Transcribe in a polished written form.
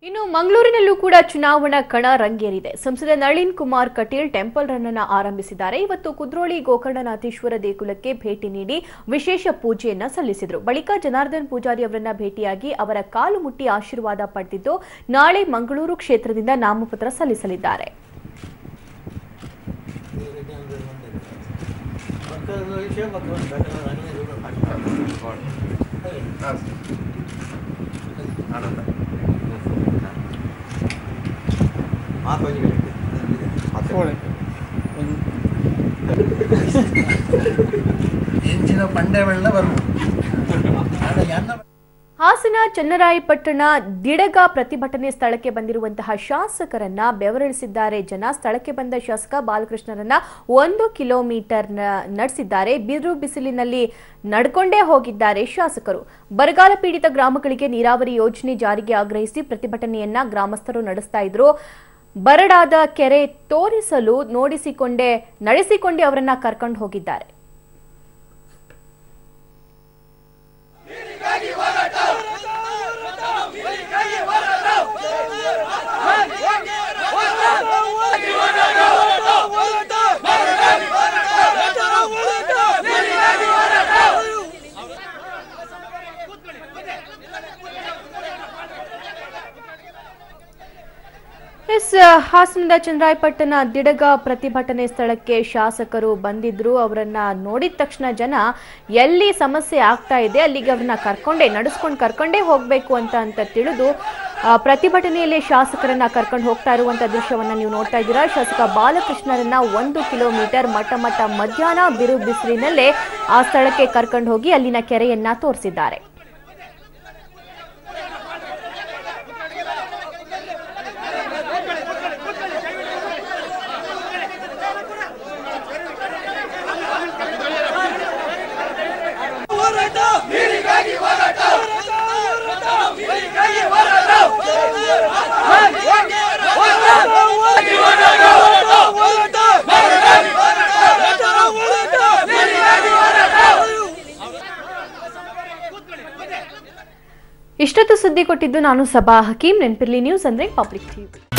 ಇನ್ನು ಮಂಗಳೂರಿನಲ್ಲೂ ಕೂಡ ಚುನಾವಣಾ ಕಣ ರಂಗೇರಿದೆ. ಸಂಸದ ನಳಿನ್ ಕುಮಾರ್ ಕಟೀಲ್ ಟೆಂಪಲ್ ರನ್ ಅನ್ನು ಆರಂಭಿಸಿದ್ದಾರೆ. ಇವತ್ತು ಕುದ್ರೋಳಿ ಗೋಕರ್ಣನಾಥೇಶ್ವರ ದೇಗುಲಕ್ಕೆ ಭೇಟಿ ನೀಡಿ ವಿಶೇಷ ಪೂಜೆಯನ್ನ ಸಲ್ಲಿಸಿದರು. ಬಳಿಕ ಜನಾರ್ದನ್ ಪೂಜಾರಿ ಅವರನ್ನ ಭೇಟಿಯಾಗಿ ಅವರ ಕಾಲು ಮುಟ್ಟಿ ಆಶೀರ್ವಾದ ಪಡೆದಿದ್ದು ನಾಳೆ ಮಂಗಳೂರು ಕ್ಷೇತ್ರದಿಂದ ನಾಮಪತ್ರ ಸಲ್ಲಿಸಲಿದ್ದಾರೆ. ಹಾಸನ ಚನ್ನರಾಯಪಟ್ಟಣ ದಿಡಗ ಪ್ರತಿಭಟನೆ ಸ್ಥಳಕ್ಕೆ ಬಂದಿರುವಂತಹ ಶಾಸಕರನ್ನ ಬೆವರಿಳಿಸಿದ್ದಾರೆ ಜನ. ಸ್ಥಳಕ್ಕೆ ಬಂದ ಶಾಸಕ ಬಾಲಕೃಷ್ಣರನ್ನ 1 ಕಿಲೋಮೀಟರ್ ನಡೆಸಿದ್ದಾರೆ. ಬಿರು ಬಿಸಿಲಿನಲ್ಲಿ ನಡ್ಕೊಂಡೇ ಹೋಗಿದ್ದಾರೆ ಶಾಸಕರು. ಬರಗಾಲ ಪೀಡಿತ ಗ್ರಾಮಗಳಿಗೆ ನೀರಾವರಿ ಯೋಜನೆ ಜಾರಿಗೆ ಆಗ್ರಹಿಸಿ ಪ್ರತಿಭಟನೆಯನ್ನ ಗ್ರಾಮಸ್ಥರು ನಡೆಸ್ತಾ ಇದ್ರು. ಬರಡಾದ ಕೆರೆ ತೋರಿಸಲು ನಡೆಸಿಕೊಂಡೇ ಅವರನ್ನ ಕರ್ಕೊಂಡು ಹೋಗಿದ್ದಾರೆ. ಹಾಸನದ ಚನ್ನರಾಯಪಟ್ಟಣ ದಿಡಗ ಪ್ರತಿಭಟನೆ ಸ್ಥಳಕ್ಕೆ ಶಾಸಕರು ಬಂದಿದ್ರು. ಅವರನ್ನ ನೋಡಿದ ತಕ್ಷಣ ಜನ ಎಲ್ಲಿ ಸಮಸ್ಯೆ ಆಗ್ತಾ ಇದೆ ಅಲ್ಲಿಗೆ ಅವ್ರನ್ನ ಕರ್ಕೊಂಡೇ ಹೋಗ್ಬೇಕು ಅಂತ ತಿಳಿದು ಪ್ರತಿಭಟನೆಯಲ್ಲಿ ಶಾಸಕರನ್ನ ಕರ್ಕೊಂಡು ಹೋಗ್ತಾ ಇರುವಂತ ದೃಶ್ಯವನ್ನ ನೀವು ನೋಡ್ತಾ ಇದ್ದೀರಾ. ಶಾಸಕ ಬಾಲಕೃಷ್ಣರನ್ನ 1 ಕಿಲೋಮೀಟರ್ ಮಧ್ಯಾಹ್ನ ಬಿರು ಬಿಸಿಲಿನಲ್ಲೇ ಆ ಸ್ಥಳಕ್ಕೆ ಕರ್ಕೊಂಡು ಹೋಗಿ ಅಲ್ಲಿನ ಕೆರೆಯನ್ನ ತೋರಿಸಿದ್ದಾರೆ. ಇಷ್ಟೊತ್ತು ಸುದ್ದಿ ಕೊಟ್ಟಿದ್ದು ನಾನು ಸಬಾ ಹಕೀಂ. ನೆನಪಿರ್ಲಿ, ನ್ಯೂಸ್ ಅಂದ್ರೆ ಪಬ್ಲಿಕ್ ಟಿವಿ.